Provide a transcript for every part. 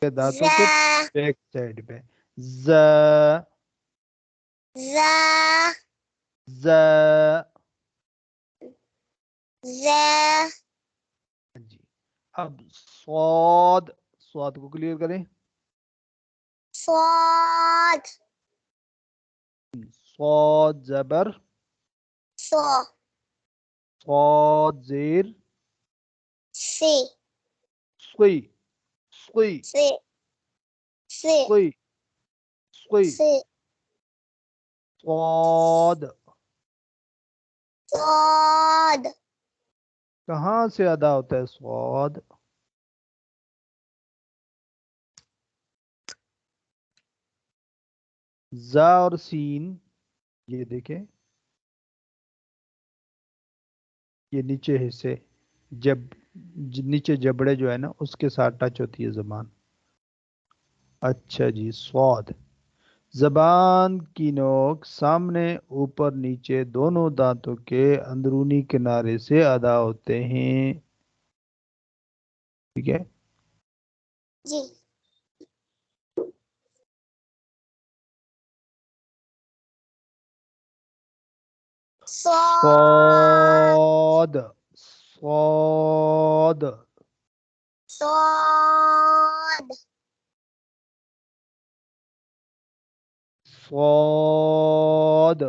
के दांतों के बैक साइड पे। ज जी। अब स्वाद, स्वाद को क्लियर करें। स्वाद जबर, स्वाद जेर, सुई, सुई, सुई, सुई, स्वाद। कहाँ से अदा होता है स्वाद? जा और सीन, ये देखें, ये नीचे हिस्से, जब नीचे जबड़े जो है ना उसके साथ टच होती है जबान। अच्छा जी, स्वाद, जबान की नोक सामने, ऊपर, नीचे दोनों दांतों के अंदरूनी किनारे से अदा होते हैं। ठीक है जी। स्वाद, स्वाद, स्वाद,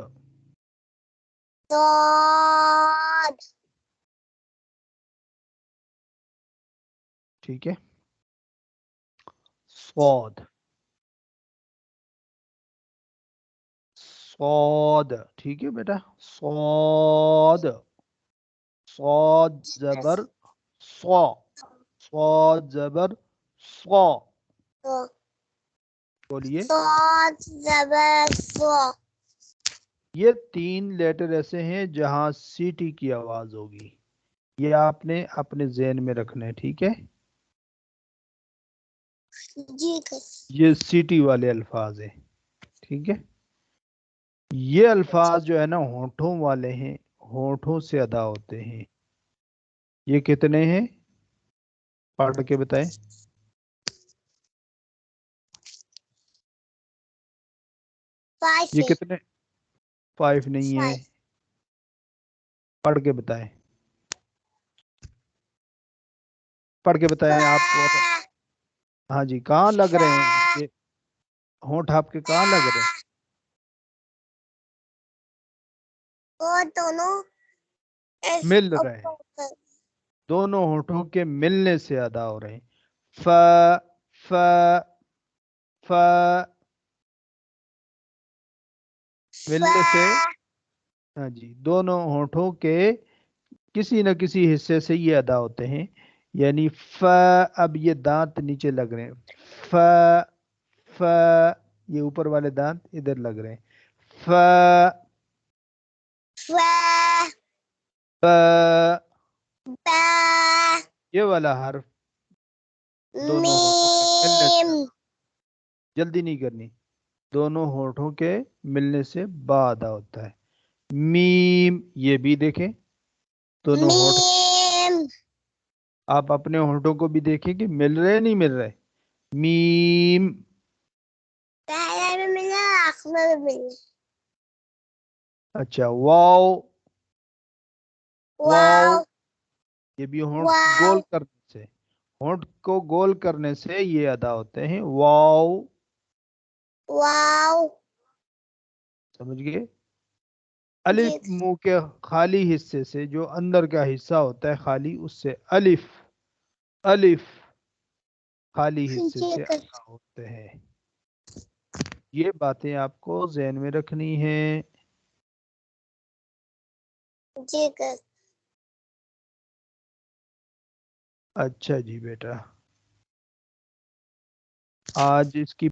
ठीक है, स्वाद, स्वाद, ठीक है बेटा, स्वाद, स्वाद जबर स्वा, स्वाद जबर स्वा, बोलिए। ये 3 लेटर ऐसे हैं जहां सीटी की आवाज होगी, ये आपने अपने ज़हन में रखना है, ठीक है। ये सीटी वाले अल्फाज हैं, ठीक है। ये अल्फाज जो है ना होठों वाले हैं, होठों से अदा होते हैं। ये कितने हैं, पढ़ के बताएं। ये कितने? 5 नहीं है, पढ़ के बताएं, पढ़ के बताएं आप। हाँ जी, कहाँ लग रहे हैं ये होंठ, आपके कहाँ लग रहे हैं? वो दोनों मिल रहे हैं, दोनों होठों के मिलने से अदा हो रहे हैं। फ, फ, फ, मिलने से, हाँ जी, दोनों होठों के किसी न किसी हिस्से से ये अदा होते हैं, यानी फ। अब ये दांत नीचे लग रहे हैं, फ, फ, ये ऊपर वाले दांत इधर लग रहे हैं, फ, फ, ये वाला हर्फ दोनों होठों के मिलने से, जल्दी नहीं करनी, दोनों होठों के मिलने से बा अदा होता है। मीम, ये भी देखें, दोनों होठ, आप अपने होठों को भी देखें कि मिल रहे नहीं मिल रहे। मीम, अच्छा, वाव, वाव, ये भी होंठ गोल करने से, होंठ को गोल करने से ये अदा होते हैं, वाव, समझ गए। अलिफ, मुंह के खाली हिस्से से, जो अंदर का हिस्सा होता है खाली, उससे अलिफ, अलिफ, खाली हिस्से से अदा होते हैं। ये बातें आपको ज़हन में रखनी है। अच्छा जी बेटा, आज इसकी